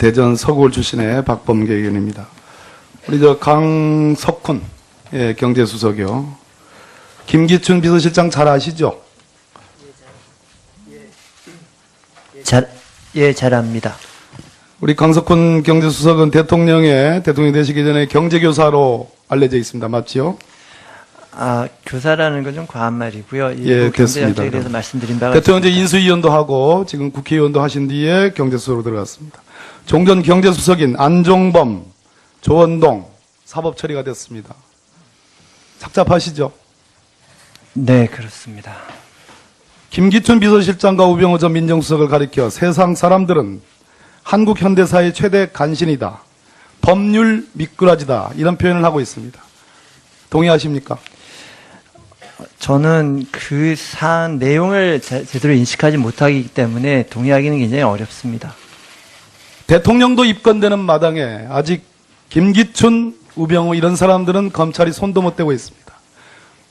대전 서구울 출신의 박범계 의원입니다. 우리 강석훈 경제수석이요. 김기춘 비서실장 잘 아시죠? 잘 압니다. 우리 강석훈 경제수석은 대통령이 되시기 전에 경제교사로 알려져 있습니다. 맞지요? 교사라는 건 좀 과한 말이고요. 예, 됐습니다. 경제정책에 대해서 말씀드린 바가 대통령 이제 인수위원도 하고 지금 국회의원도 하신 뒤에 경제수석으로 들어갔습니다. 종전 경제수석인 안종범, 조원동 사법 처리가 됐습니다. 착잡하시죠? 네, 그렇습니다. 김기춘 비서실장과 우병우 전 민정수석을 가리켜 세상 사람들은 한국 현대사의 최대 간신이다. 법률 미꾸라지다. 이런 표현을 하고 있습니다. 동의하십니까? 저는 그 사안 내용을 제대로 인식하지 못하기 때문에 동의하기는 굉장히 어렵습니다. 대통령도 입건되는 마당에 아직 김기춘, 우병우 이런 사람들은 검찰이 손도 못 대고 있습니다.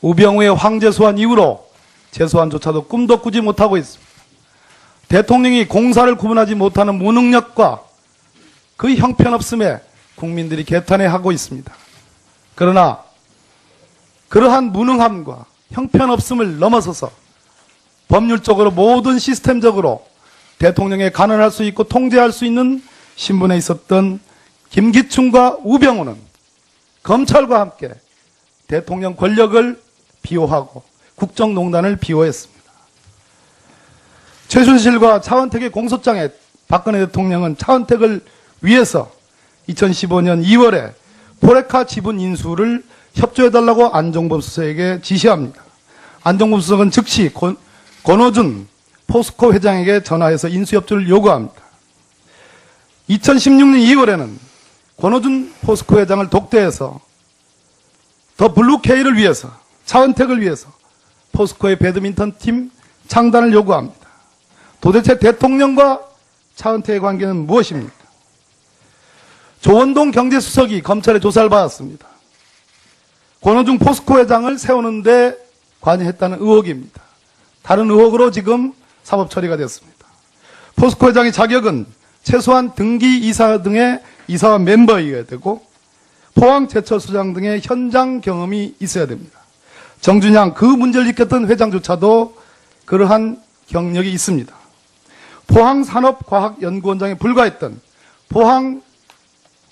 우병우의 황제 소환 이후로 재소환조차도 꿈도 꾸지 못하고 있습니다. 대통령이 공사를 구분하지 못하는 무능력과 그 형편없음에 국민들이 개탄해하고 있습니다. 그러나 그러한 무능함과 형편없음을 넘어서서 법률적으로 모든 시스템적으로 대통령에 간언할 수 있고 통제할 수 있는 신분에 있었던 김기춘과 우병우는 검찰과 함께 대통령 권력을 비호하고 국정농단을 비호했습니다. 최순실과 차은택의 공소장에 박근혜 대통령은 차은택을 위해서 2015년 2월에 포레카 지분 인수를 협조해달라고 안종범 수석에게 지시합니다. 안종범 수석은 즉시 권오준 포스코 회장에게 전화해서 인수협조를 요구합니다. 2016년 2월에는 권오준 포스코 회장을 독대해서 더 블루케이를 위해서 차은택을 위해서 포스코의 배드민턴 팀 창단을 요구합니다. 도대체 대통령과 차은택의 관계는 무엇입니까? 조원동 경제수석이 검찰의 조사를 받았습니다. 권오준 포스코 회장을 세우는데 관여했다는 의혹입니다. 다른 의혹으로 지금 사법 처리가 됐습니다. 포스코 회장의 자격은 최소한 등기 이사 등의 이사와 멤버이어야 되고 포항 제철소장 등의 현장 경험이 있어야 됩니다. 정준양 그 문제를 일으켰던 회장조차도 그러한 경력이 있습니다. 포항산업과학연구원장에 불과했던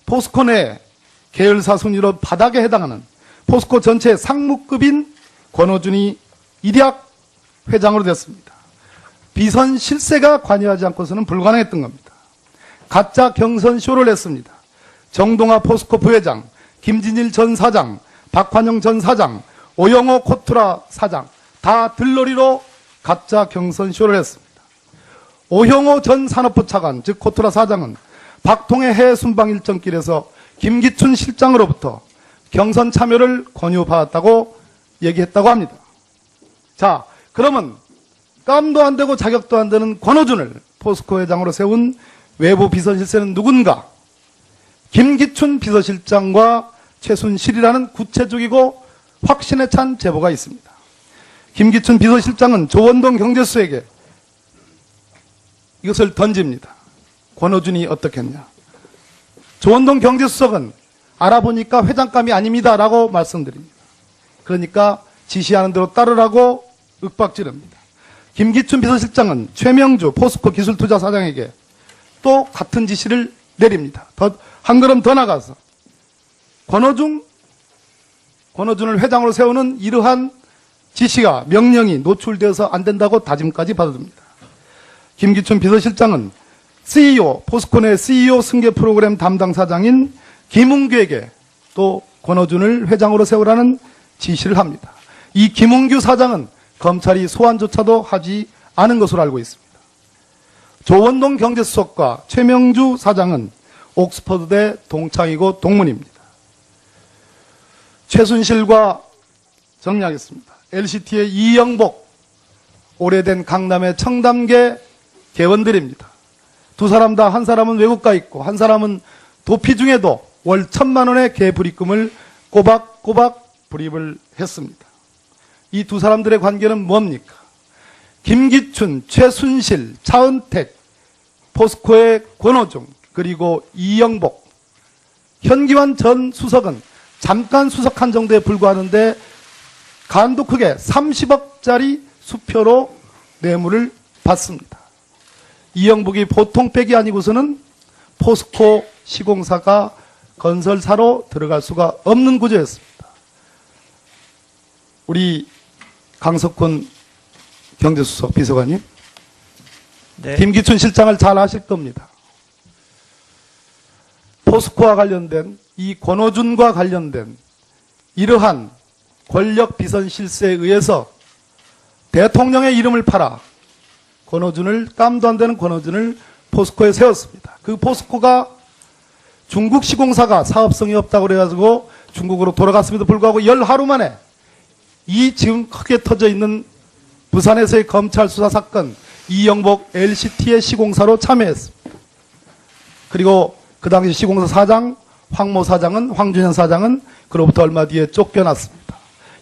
포스코 내 계열사 순위로 바닥에 해당하는 포스코 전체 상무급인 권오준이 일약 회장으로 됐습니다. 비선 실세가 관여하지 않고서는 불가능했던 겁니다. 가짜 경선쇼를 했습니다. 정동아 포스코 부회장, 김진일 전 사장, 박환영 전 사장, 오영호 코트라 사장 다 들러리로 가짜 경선쇼를 했습니다. 오형호 전 산업부 차관, 즉 코트라 사장은 박통의 해외 순방 일정길에서 김기춘 실장으로부터 경선 참여를 권유받았다고 얘기했다고 합니다. 자, 그러면 깜도 안 되고 자격도 안 되는 권오준을 포스코 회장으로 세운 외부 비서실세는 누군가? 김기춘 비서실장과 최순실이라는 구체적이고 확신에 찬 제보가 있습니다. 김기춘 비서실장은 조원동 경제수석에게 이것을 던집니다. 권오준이 어떻겠냐? 조원동 경제수석은 알아보니까 회장감이 아닙니다라고 말씀드립니다. 그러니까 지시하는 대로 따르라고 윽박지릅니다. 김기춘 비서실장은 최명주 포스코 기술투자사장에게 또 같은 지시를 내립니다. 한 걸음 더 나가서 권오준을 회장으로 세우는 이러한 지시가 명령이 노출되어서 안 된다고 다짐까지 받아듭니다. 김기춘 비서실장은 CEO, 포스코 내 CEO 승계 프로그램 담당 사장인 김웅규에게 또 권오준을 회장으로 세우라는 지시를 합니다. 이 김웅규 사장은 검찰이 소환조차도 하지 않은 것으로 알고 있습니다. 조원동 경제수석과 최명주 사장은 옥스퍼드대 동창이고 동문입니다. 최순실과 정리하겠습니다. LCT의 이영복, 오래된 강남의 청담계 개원들입니다. 두 사람 다 한 사람은 외국가 있고 한 사람은 도피 중에도 월 1,000만 원의 개불입금을 꼬박꼬박 불입을 했습니다. 이 두 사람들의 관계는 뭡니까? 김기춘, 최순실, 차은택, 포스코의 권오중, 그리고 이영복, 현기환 전 수석은 잠깐 수석한 정도에 불과하는데 간도 크게 30억짜리 수표로 뇌물을 받습니다. 이영복이 보통 빽이 아니고서는 포스코 시공사가 건설사로 들어갈 수가 없는 구조였습니다. 우리 강석훈 경제수석 비서관님, 네. 김기춘 실장을 잘 아실 겁니다. 포스코와 관련된 이 권오준과 관련된 이러한 권력 비선 실세에 의해서 대통령의 이름을 팔아 권오준을, 깜도 안 되는 권오준을 포스코에 세웠습니다. 그 포스코가 중국 시공사가 사업성이 없다고 그래가지고 중국으로 돌아갔음에도 불구하고 열 하루 만에 이 지금 크게 터져 있는 부산에서의 검찰 수사 사건 이영복 LCT의 시공사로 참여했습니다. 그리고 그 당시 시공사 사장 황모 사장은, 황준현 사장은 그로부터 얼마 뒤에 쫓겨났습니다.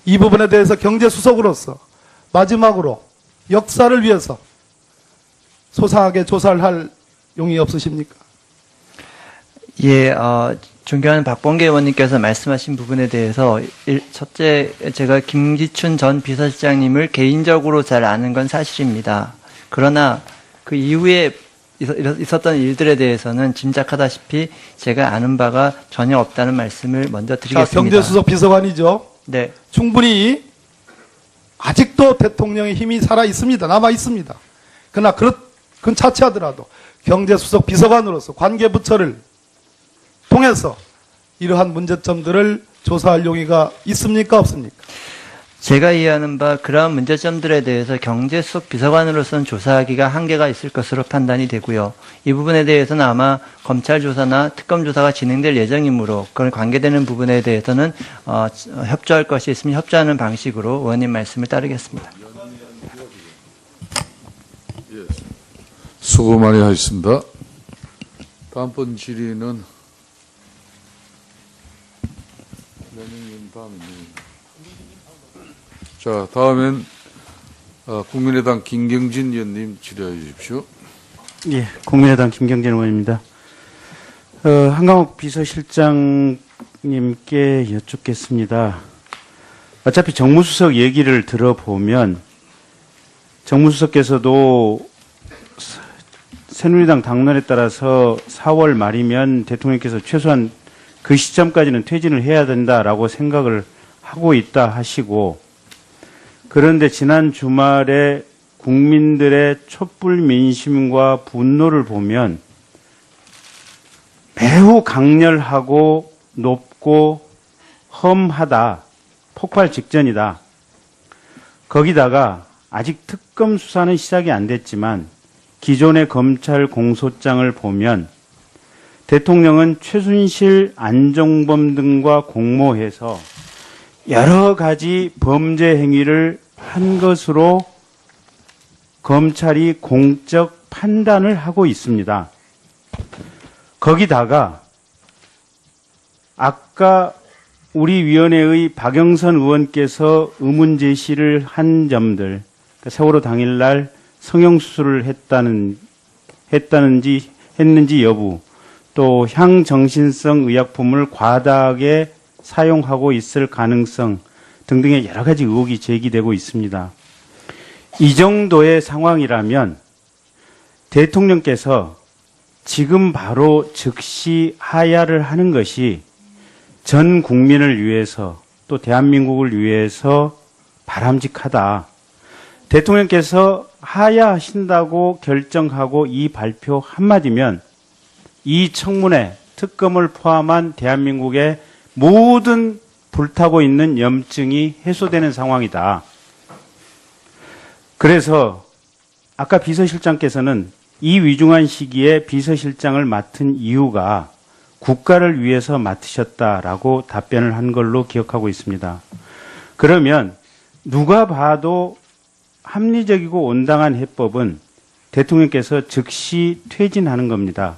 이 부분에 대해서 경제수석으로서 마지막으로 역사를 위해서 소상하게 조사를 할 용의 없으십니까? 예, 존경하는 박범계 의원님께서 말씀하신 부분에 대해서 첫째, 제가 김기춘 전 비서실장님을 개인적으로 잘 아는 건 사실입니다. 그러나 그 이후에 있었던 일들에 대해서는 짐작하다시피 제가 아는 바가 전혀 없다는 말씀을 먼저 드리겠습니다. 자, 경제수석 비서관이죠. 네. 충분히 아직도 대통령의 힘이 살아 있습니다. 남아 있습니다. 그러나 그건 차치하더라도 경제수석 비서관으로서 관계부처를 통해서 이러한 문제점들을 조사할 용의가 있습니까? 없습니까? 제가 이해하는 바 그러한 문제점들에 대해서 경제수석 비서관으로서는 조사하기가 한계가 있을 것으로 판단이 되고요. 이 부분에 대해서는 아마 검찰 조사나 특검 조사가 진행될 예정이므로 그걸 관계되는 부분에 대해서는 협조할 것이 있으면 협조하는 방식으로 의원님 말씀을 따르겠습니다. 수고 많이 하셨습니다. 다음번 질의는 자, 다음엔 국민의당 김경진 의원님 질의해 주십시오. 예, 국민의당 김경진 의원입니다. 한강욱 비서실장님께 여쭙겠습니다. 어차피 정무수석 얘기를 들어보면 정무수석께서도 새누리당 당론에 따라서 4월 말이면 대통령께서 최소한 그 시점까지는 퇴진을 해야 된다라고 생각을 하고 있다 하시고, 그런데 지난 주말에 국민들의 촛불 민심과 분노를 보면 매우 강렬하고 높고 험하다, 폭발 직전이다. 거기다가 아직 특검 수사는 시작이 안 됐지만 기존의 검찰 공소장을 보면 대통령은 최순실, 안종범 등과 공모해서 여러 가지 범죄 행위를 한 것으로 검찰이 공적 판단을 하고 있습니다. 거기다가 아까 우리 위원회의 박영선 의원께서 의문 제시를 한 점들, 그러니까 세월호 당일날 성형수술을 했는지 여부, 또 향정신성 의약품을 과다하게 사용하고 있을 가능성 등등의 여러 가지 의혹이 제기되고 있습니다. 이 정도의 상황이라면 대통령께서 지금 바로 즉시 하야를 하는 것이 전 국민을 위해서 또 대한민국을 위해서 바람직하다. 대통령께서 하야하신다고 결정하고 이 발표 한마디면 이 청문회, 특검을 포함한 대한민국의 모든 불타고 있는 염증이 해소되는 상황이다. 그래서 아까 비서실장께서는 이 위중한 시기에 비서실장을 맡은 이유가 국가를 위해서 맡으셨다라고 답변을 한 걸로 기억하고 있습니다. 그러면 누가 봐도 합리적이고 온당한 해법은 대통령께서 즉시 퇴진하는 겁니다.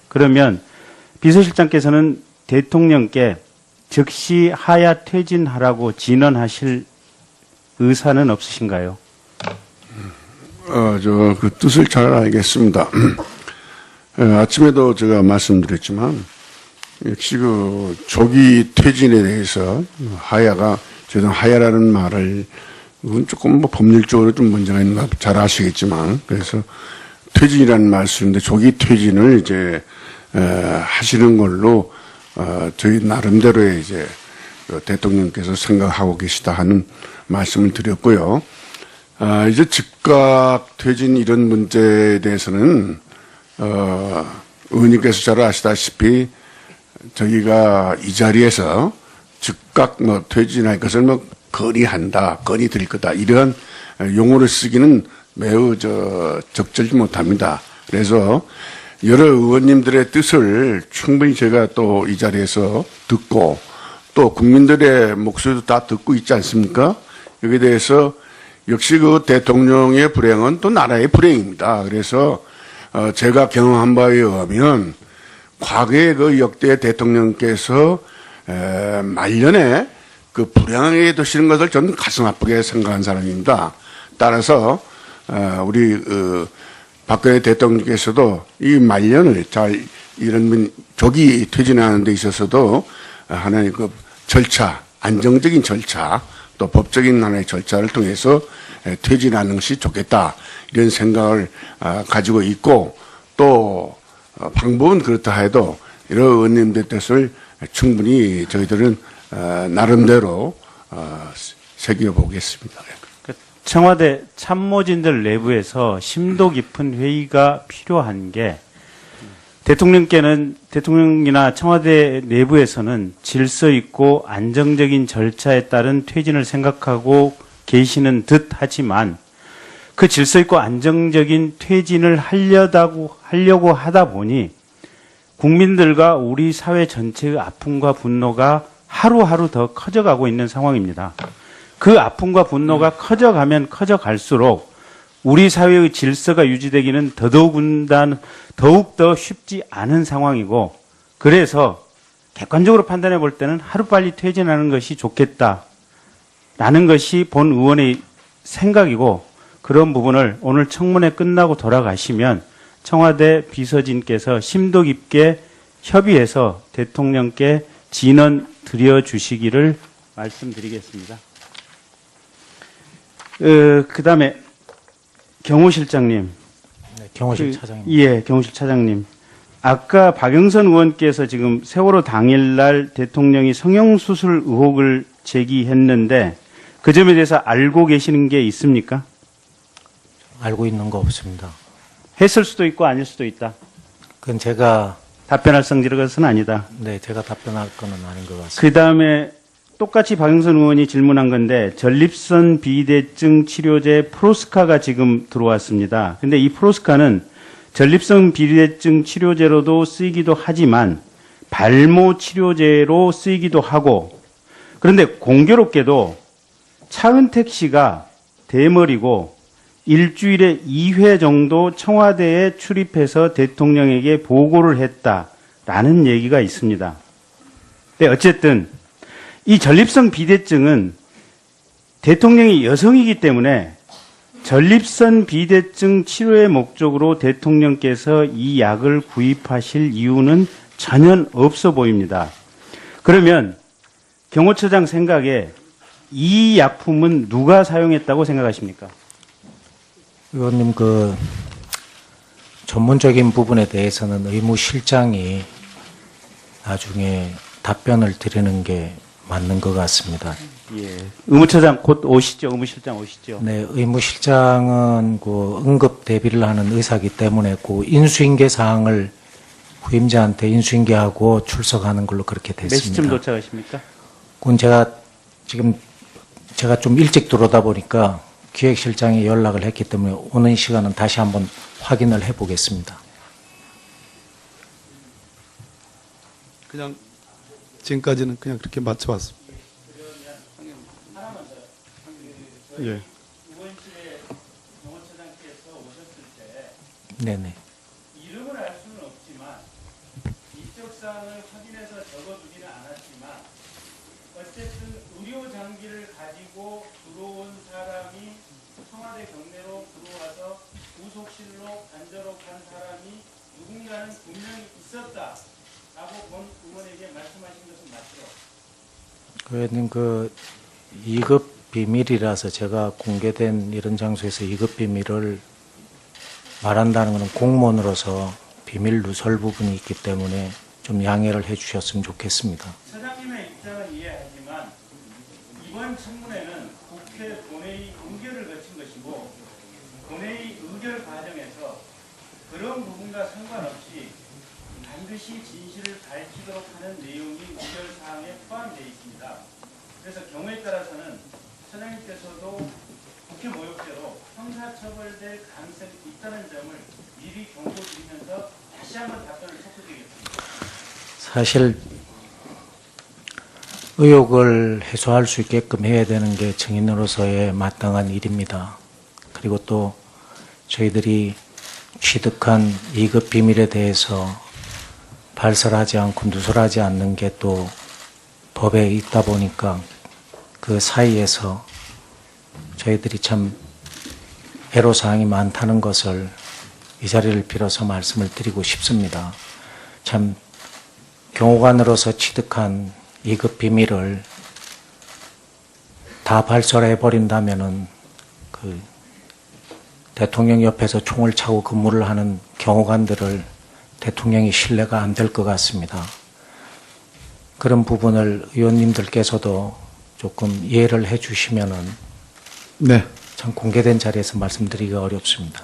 그러면 비서실장께서는 대통령께 즉시 하야 퇴진하라고 진언하실 의사는 없으신가요? 그 뜻을 잘 알겠습니다. 아침에도 제가 말씀드렸지만 역시 그 조기 퇴진에 대해서 하야가 저는 하야라는 말을 그건 조금 뭐 법률적으로 좀 문제가 있는 거 잘 아시겠지만 그래서 퇴진이라는 말씀인데 조기 퇴진을 이제 하시는 걸로 저희 나름대로의 이제 대통령께서 생각하고 계시다 하는 말씀을 드렸고요. 이제 즉각 퇴진 이런 문제에 대해서는 의원님께서 잘 아시다시피 저희가 이 자리에서 즉각 뭐 퇴진할 것을 뭐 건의한다, 건의드릴 거다 이러한 용어를 쓰기는 매우 적절치 못합니다. 그래서 여러 의원님들의 뜻을 충분히 제가 또 이 자리에서 듣고 또 국민들의 목소리도 다 듣고 있지 않습니까? 여기에 대해서 역시 그 대통령의 불행은 또 나라의 불행입니다. 그래서 제가 경험한 바에 의하면 과거에 그 역대 대통령께서 말년에 그 불행하게 되시는 것을 저는 가슴 아프게 생각한 사람입니다. 따라서 우리 박근혜 대통령께서도 이 말년을 잘 이런 조기 퇴진하는 데 있어서도 하나의 그 절차, 안정적인 절차, 또 법적인 하나의 절차를 통해서 퇴진하는 것이 좋겠다 이런 생각을 가지고 있고 또 방법은 그렇다 해도 여러 의원님들 뜻을 충분히 저희들은 나름대로 새겨보겠습니다. 청와대 참모진들 내부에서 심도 깊은 회의가 필요한 게 대통령이나 청와대 내부에서는 질서 있고 안정적인 절차에 따른 퇴진을 생각하고 계시는 듯 하지만 그 질서 있고 안정적인 퇴진을 하려고 하다 보니 국민들과 우리 사회 전체의 아픔과 분노가 하루하루 더 커져가고 있는 상황입니다. 그 아픔과 분노가 커져가면 커져갈수록 우리 사회의 질서가 유지되기는 더욱더 쉽지 않은 상황이고 그래서 객관적으로 판단해 볼 때는 하루빨리 퇴진하는 것이 좋겠다라는 것이 본 의원의 생각이고 그런 부분을 오늘 청문회 끝나고 돌아가시면 청와대 비서진께서 심도 깊게 협의해서 대통령께 진언 드려주시기를 말씀드리겠습니다. 그 다음에 경호실장님. 네, 경호실 차장님. 예, 경호실 차장님. 아까 박영선 의원께서 지금 세월호 당일날 대통령이 성형수술 의혹을 제기했는데 그 점에 대해서 알고 계시는 게 있습니까? 알고 있는 거 없습니다. 했을 수도 있고 아닐 수도 있다. 그건 제가, 답변할 성질의 것은 아니다. 네, 제가 답변할 거는 아닌 것 같습니다. 그 다음에 똑같이 박영선 의원이 질문한 건데 전립선 비대증 치료제 프로스카가 지금 들어왔습니다. 근데 이 프로스카는 전립선 비대증 치료제로도 쓰이기도 하지만 발모 치료제로 쓰이기도 하고 그런데 공교롭게도 차은택 씨가 대머리고 일주일에 2회 정도 청와대에 출입해서 대통령에게 보고를 했다라는 얘기가 있습니다. 근데 어쨌든 이 전립선 비대증은 대통령이 여성이기 때문에 전립선 비대증 치료의 목적으로 대통령께서 이 약을 구입하실 이유는 전혀 없어 보입니다. 그러면 경호처장 생각에 이 약품은 누가 사용했다고 생각하십니까? 의원님, 그, 전문적인 부분에 대해서는 의무실장이 나중에 답변을 드리는 게 맞는 것 같습니다. 예. 의무처장 곧 오시죠. 의무실장 오시죠. 네, 의무실장은 그 응급 대비를 하는 의사이기 때문에 그 인수인계 사항을 후임자한테 인수인계하고 출석하는 걸로 그렇게 몇 됐습니다. 시쯤 도착하십니까? 그건 제가 좀 일찍 들어오다 보니까 기획실장이 연락을 했기 때문에 오는 시간은 다시 한번 확인을 해보겠습니다. 그냥 지금까지는 그냥 그렇게 맞춰왔습니다. 예. 네네. 이름을 알 수는 없지만 이적사항을 확인해서 적어두지는 않았지만 어쨌든 의료 장비를 가지고 들어온 사람이 청와대 경내로 들어와서 구속실로 간접로 간 사람이 누군가는 분명히 있었다라고 본 의원에게 말씀하신 것은 맞죠? 의원님, 그 2급 비밀이라서 제가 공개된 이런 장소에서 2급 비밀을 말한다는 것은 공무원으로서 비밀 누설 부분이 있기 때문에 좀 양해를 해주셨으면 좋겠습니다. 사장님의 입장은 이해하지만 이번 청문회는 국회 본회의 의결을 거친 것이고 본회의 의결 과정에서 그런 부분과 상관없이 반드시 진실을 밝히도록 하는 내용이 의결 사항에 포함되어 있습니다. 그래서 경우에 따라서는 사장님께서도 국회 모욕죄로 형사처벌될 가능성이 있다는 점을 미리 경고드리면서 다시 한번 답변을 촉구드리겠습니다. 사실 의혹을 해소할 수 있게끔 해야 되는 게 증인으로서의 마땅한 일입니다. 그리고 또 저희들이 취득한 2급 비밀에 대해서 발설하지 않고 누설하지 않는 게 또 법에 있다 보니까 그 사이에서 저희들이 참 애로사항이 많다는 것을 이 자리를 빌어서 말씀을 드리고 싶습니다. 참 경호관으로서 취득한 2급 비밀을 다 발설해 버린다면은 그 대통령 옆에서 총을 차고 근무를 하는 경호관들을 대통령이 신뢰가 안 될 것 같습니다. 그런 부분을 의원님들께서도 조금 이해를 해 주시면은 네. 참 공개된 자리에서 말씀드리기가 어렵습니다.